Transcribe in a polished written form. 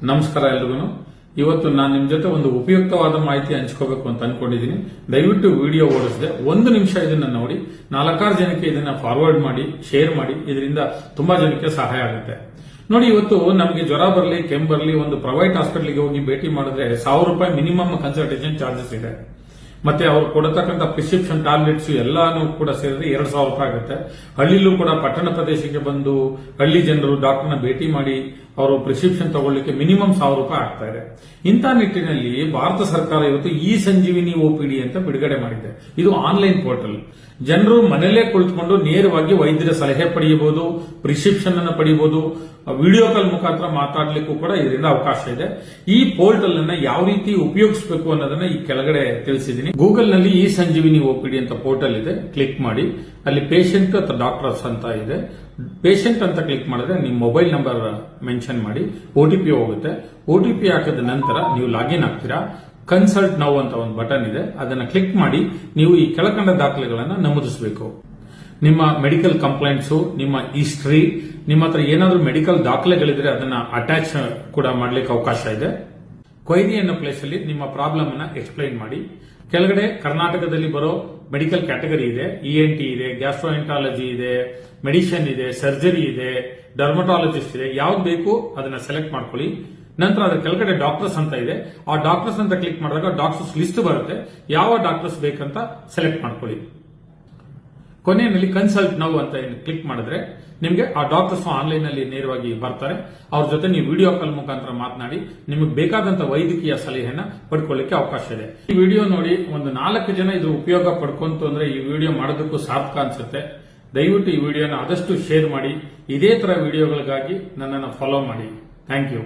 ನಮಸ್ಕಾರ ಎಲ್ರಿಗೂ. ಇವತ್ತು ನಾನು ನಿಮ್ ಜೊತೆ ಒಂದು ಉಪಯುಕ್ತವಾದ ಮಾಹಿತಿ ಹಂಚ್ಕೋಬೇಕು ಅಂತ ಅನ್ಕೊಂಡಿದ್ದೀನಿ. ದಯವಿಟ್ಟು ವಿಡಿಯೋ ಓಡಿಸದೆ 1 ನಿಮಿಷ ಇದನ್ನ ನೋಡಿ 4-6 ಜನಕ್ಕೆ ಇದನ್ನ ಫಾರ್ವರ್ಡ್ ಮಾಡಿ, ಶೇರ್ ಮಾಡಿ. ಇದರಿಂದ ತುಂಬಾ ಜನಕ್ಕೆ ಸಹಾಯ ಆಗುತ್ತೆ. ನೋಡಿ, ಇವತ್ತು ನಮಗೆ ಜ್ವರ ಬರಲಿ, ಕೆಮ್ಮು ಬರಲಿ, ಒಂದು ಪ್ರೈವೇಟ್ ಹಾಸ್ಪಿಟಲ್ಗೆ ಹೋಗಿ ಭೇಟಿ ಮಾಡಿದ್ರೆ 1000 ರೂಪಾಯಿ ಮಿನಿಮಮ್ ಕನ್ಸಲ್ಟೇಷನ್ ಚಾರ್ಜಸ್ ಇದೆ. ಮತ್ತೆ ಅವ್ರು ಕೊಡತಕ್ಕಂಥ ಪ್ರಿಸ್ಕ್ರಿಪ್ಷನ್ ಟ್ಯಾಬ್ಲೆಟ್ಸ್ ಎಲ್ಲಾನು ಕೂಡ ಸೇರಿದ್ರೆ 2000 ರೂಪಾಯಿ ಆಗುತ್ತೆ. ಹಳ್ಳಿಲೂ ಕೂಡ ಪಟ್ಟಣ ಪ್ರದೇಶಕ್ಕೆ ಬಂದು ಹಳ್ಳಿ ಜನರು ಡಾಕ್ಟರ್ನ ಭೇಟಿ ಮಾಡಿ ಅವರು ಪ್ರಿಸ್ಕ್ರಿಪ್ಷನ್ ತಗೊಳ್ಳಿಕ್ಕೆ ಮಿನಿಮಮ್ 1000 ರೂಪಾಯಿ ಆಗ್ತಾ ಇದೆ. ಇಂಥ ನಿಟ್ಟಿನಲ್ಲಿ ಭಾರತ ಸರ್ಕಾರ ಇವತ್ತು ಇ ಸಂಜೀವಿನಿ OPD ಅಂತ ಬಿಡುಗಡೆ ಮಾಡಿದೆ. ಇದು ಆನ್ಲೈನ್ ಪೋರ್ಟಲ್. ಜನರು ಮನೆಯಲ್ಲೇ ಕುಳಿತುಕೊಂಡು ನೇರವಾಗಿ ವೈದ್ಯರ ಸಲಹೆ ಪಡೆಯಬಹುದು, ಪ್ರಿಸ್ಕ್ರಿಪ್ಷನ್ ಅನ್ನು ಪಡೆಯಬಹುದು, ವಿಡಿಯೋ ಕಾಲ್ ಮುಖಾಂತರ ಮಾತಾಡಲಿಕ್ಕೂ ಕೂಡ ಇದರಿಂದ ಅವಕಾಶ ಇದೆ. ಈ ಪೋರ್ಟಲ್ ಅನ್ನ ಯಾವ ರೀತಿ ಉಪಯೋಗಿಸಬೇಕು ಅನ್ನೋದನ್ನ ಈ ಕೆಳಗಡೆ ತಿಳಿಸಿದ್ದೀನಿ. ಗೂಗಲ್ ನಲ್ಲಿ ಇ ಸಂಜೀವಿನಿ OPD ಅಂತ ಪೋರ್ಟಲ್ ಇದೆ. ಕ್ಲಿಕ್ ಮಾಡಿ, ಅಲ್ಲಿ ಪೇಷಂಟ್ ಅಥವಾ ಡಾಕ್ಟರ್ಸ್ ಅಂತ ಇದೆ. ಪೇಷಂಟ್ ಅಂತ ಕ್ಲಿಕ್ ಮಾಡಿದ್ರೆ ನಿಮ್ಮ ಮೊಬೈಲ್ ನಂಬರ್ ಮೆನ್ಷನ್ ಮಾಡಿ OTP ಹೋಗುತ್ತೆ. OTP ಹಾಕಿದ ನಂತರ ನೀವು ಲಾಗಿನ್ ಆಗ್ತೀರಾ. ಕನ್ಸಲ್ಟ್ ನೌ ಅಂತ ಒಂದು ಬಟನ್ ಇದೆ, ಅದನ್ನ ಕ್ಲಿಕ್ ಮಾಡಿ ನೀವು ಈ ಕೆಳಕಂಡ ದಾಖಲೆಗಳನ್ನು ನಮೂದಿಸಬೇಕು. ನಿಮ್ಮ ಮೆಡಿಕಲ್ ಕಂಪ್ಲೇಂಟ್ಸ್, ನಿಮ್ಮ ಹಿಸ್ಟ್ರಿ, ನಿಮ್ಮ ಹತ್ರ ಏನಾದರೂ ಮೆಡಿಕಲ್ ದಾಖಲೆಗಳಿದ್ರೆ ಅದನ್ನ ಅಟ್ಯಾಚ್ ಕೂಡ ಮಾಡ್ಲಿಕ್ಕೆ ಅವಕಾಶ ಇದೆ. ಕ್ವೈರಿ ಅನ್ನೋ ಪ್ಲೇಸ್ ಅಲ್ಲಿ ನಿಮ್ಮ ಪ್ರಾಬ್ಲಮ್ ಅನ್ನ ಎಕ್ಸ್ಪ್ಲೈನ್ ಮಾಡಿ. ಕೆಳಗಡೆ ಕರ್ನಾಟಕದಲ್ಲಿ ಬರೋ ಮೆಡಿಕಲ್ ಕ್ಯಾಟಗರಿ ಇದೆ. ENT ಇದೆ, ಗ್ಯಾಸ್ಟ್ರೋಎಂಟಾಲಜಿ ಇದೆ, ಮೆಡಿಸಿನ್ ಇದೆ, ಸರ್ಜರಿ ಇದೆ, ಡರ್ಮಟಾಲಜಿಸ್ಟ್ ಇದೆ. ಯಾವ್ದು ಬೇಕು ಅದನ್ನ ಸೆಲೆಕ್ಟ್ ಮಾಡ್ಕೊಳ್ಳಿ. ನಂತರ ಅದರ ಕೆಳಗಡೆ ಡಾಕ್ಟರ್ಸ್ ಅಂತ ಇದೆ. ಆ ಡಾಕ್ಟರ್ಸ್ ಅಂತ ಕ್ಲಿಕ್ ಮಾಡಿದಾಗ ಡಾಕ್ಟರ್ಸ್ ಲಿಸ್ಟ್ ಬರುತ್ತೆ. ಯಾವ ಡಾಕ್ಟರ್ಸ್ ಬೇಕಂತ ಸೆಲೆಕ್ಟ್ ಮಾಡ್ಕೊಳ್ಳಿ. ಕೊನೆಯಲ್ಲಿ ಕನ್ಸಲ್ಟ್ ನೌ ಅಂತ ಕ್ಲಿಕ್ ಮಾಡಿದ್ರೆ ನಿಮಗೆ ಆ ಡಾಕ್ಟರ್ಸ್ ಆನ್ಲೈನ್ ಅಲ್ಲಿ ನೇರವಾಗಿ ಬರ್ತಾರೆ. ಅವ್ರ ಜೊತೆ ನೀವು ವಿಡಿಯೋ ಕಾಲ್ ಮುಖಾಂತರ ಮಾತನಾಡಿ ನಿಮಗೆ ಬೇಕಾದಂತ ವೈದ್ಯಕೀಯ ಸಲಹೆಯನ್ನ ಪಡ್ಕೊಳ್ಳಿಕ್ಕೆ ಅವಕಾಶ ಇದೆ. ಈ ವಿಡಿಯೋ ನೋಡಿ ಒಂದು 4 ಜನ ಇದ್ರ ಉಪಯೋಗ ಪಡ್ಕೊಂತು ಅಂದ್ರೆ ಈ ವಿಡಿಯೋ ಮಾಡೋದಕ್ಕೂ ಸಾರ್ಥಕ ಅನ್ಸುತ್ತೆ. ದಯವಿಟ್ಟು ಈ ವಿಡಿಯೋನ ಆದಷ್ಟು ಶೇರ್ ಮಾಡಿ. ಇದೇ ತರ ವಿಡಿಯೋಗಳಿಗಾಗಿ ನನ್ನನ್ನು ಫಾಲೋ ಮಾಡಿ. Thank you.